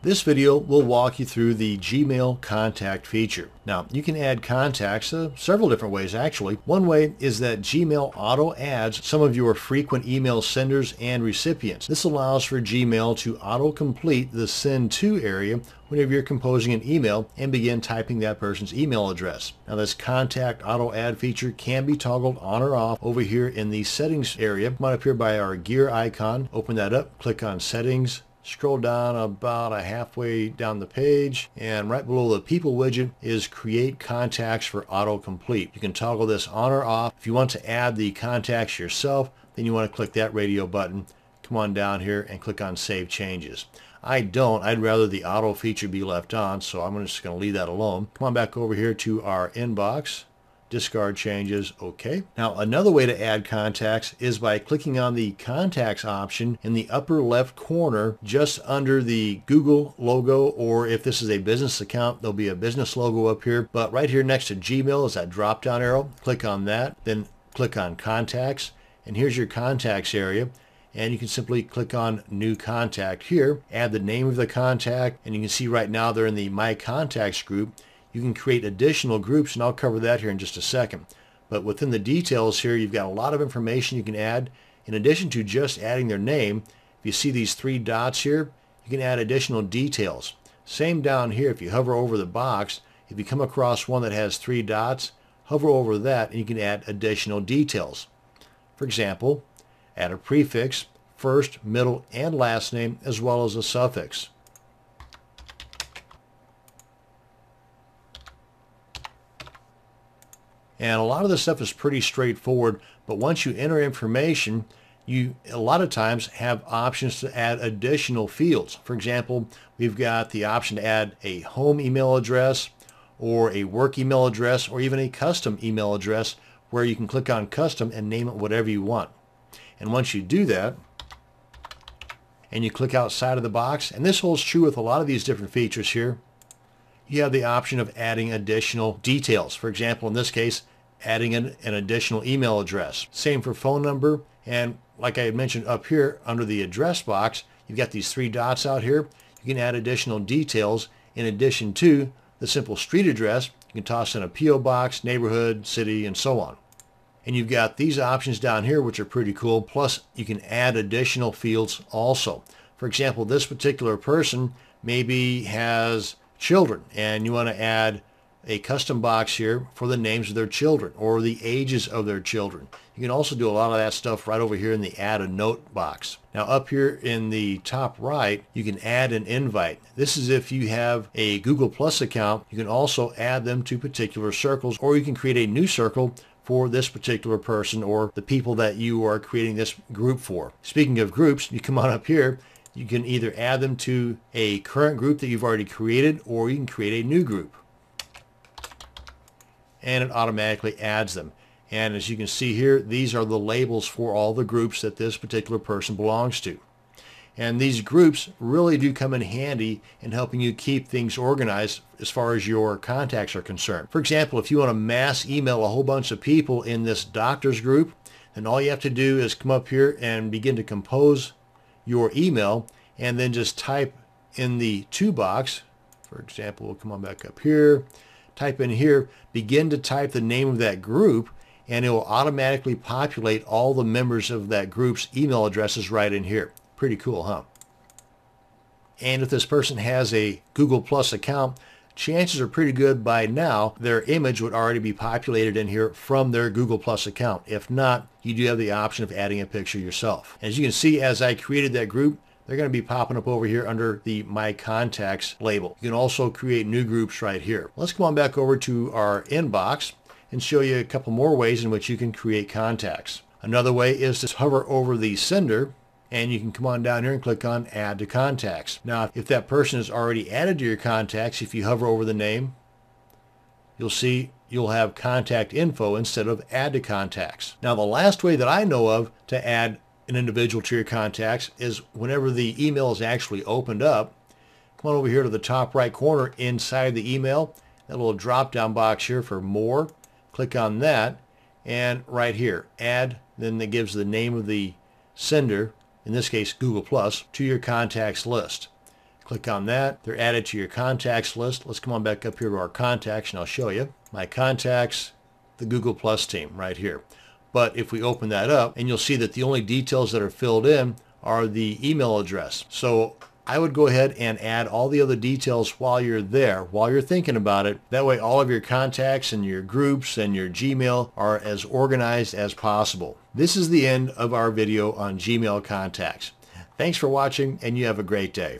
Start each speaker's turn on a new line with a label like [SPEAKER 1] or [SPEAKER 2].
[SPEAKER 1] This video will walk you through the Gmail contact feature. Now, you can add contacts several different ways actually. One way is that Gmail auto adds some of your frequent email senders and recipients. This allows for Gmail to auto-complete the send to area whenever you're composing an email and begin typing that person's email address. Now, this contact auto add feature can be toggled on or off over here in the settings area. Come on up here by our gear icon, open that up, click on settings, scroll down about halfway down the page, and right below the people widget is create contacts for autocomplete. You can toggle this on or off. If you want to add the contacts yourself, then you want to click that radio button. Come on down here and click on save changes. I don't. I'd rather the auto feature be left on, so I'm just going to leave that alone. Come on back over here to our inbox. Discard changes, okay. Now, another way to add contacts is by clicking on the contacts option in the upper left corner just under the Google logo, or if this is a business account, there'll be a business logo up here. But right here next to Gmail is that drop down arrow. Click on that, then click on contacts, and here's your contacts area. And you can simply click on new contact here, add the name of the contact, and you can see right now they're in the My Contacts group. You can create additional groups, and I'll cover that here in just a second. But within the details here, you've got a lot of information you can add. In addition to just adding their name, if you see these three dots here, you can add additional details. Same down here, if you hover over the box, if you come across one that has three dots, hover over that and you can add additional details. For example, add a prefix, first, middle, and last name, as well as a suffix. And a lot of this stuff is pretty straightforward, but once you enter information, you a lot of times have options to add additional fields. For example, we've got the option to add a home email address or a work email address or even a custom email address where you can click on custom and name it whatever you want. And once you do that, and you click outside of the box, and this holds true with a lot of these different features here, you have the option of adding additional details. For example, in this case, adding an additional email address. Same for phone number, and like I had mentioned up here under the address box, you've got these three dots out here. You can add additional details in addition to the simple street address. You can toss in a P.O. box, neighborhood, city, and so on. And you've got these options down here which are pretty cool, plus you can add additional fields also. For example, this particular person maybe has children, and you want to add a custom box here for the names of their children or the ages of their children. You can also do a lot of that stuff right over here in the add a note box. Now up here in the top right, you can add an invite. This is if you have a Google Plus account. You can also add them to particular circles, or you can create a new circle for this particular person or the people that you are creating this group for. Speaking of groups, you come on up here. You can either add them to a current group that you've already created, or you can create a new group. And it automatically adds them. And as you can see here, these are the labels for all the groups that this particular person belongs to. And these groups really do come in handy in helping you keep things organized as far as your contacts are concerned. For example, if you want to mass email a whole bunch of people in this doctors group, then all you have to do is come up here and begin to compose your email, and then just type in the to box. For example, we'll come on back up here, type in here, begin to type the name of that group, and it will automatically populate all the members of that group's email addresses right in here. Pretty cool, huh? And if this person has a Google Plus account, chances are pretty good by now their image would already be populated in here from their Google Plus account. If not, you do have the option of adding a picture yourself. As you can see, as I created that group, they're going to be popping up over here under the My Contacts label. You can also create new groups right here. Let's come on back over to our inbox and show you a couple more ways in which you can create contacts. Another way is to hover over the sender, and you can come on down here and click on Add to Contacts. Now, if that person is already added to your contacts, if you hover over the name, you'll see you'll have contact info instead of Add to Contacts. Now, the last way that I know of to add an individual to your contacts is whenever the email is actually opened up, come on over here to the top right corner inside the email, that little drop down box here for more, click on that, and right here, add, then it gives the name of the sender, in this case Google Plus, to your contacts list. Click on that. They're added to your contacts list. Let's come on back up here to our contacts and I'll show you. My contacts, the Google Plus team right here. But if we open that up, and you'll see that the only details that are filled in are the email address. So I would go ahead and add all the other details while you're there, while you're thinking about it. That way all of your contacts and your groups and your Gmail are as organized as possible. This is the end of our video on Gmail contacts. Thanks for watching, and you have a great day.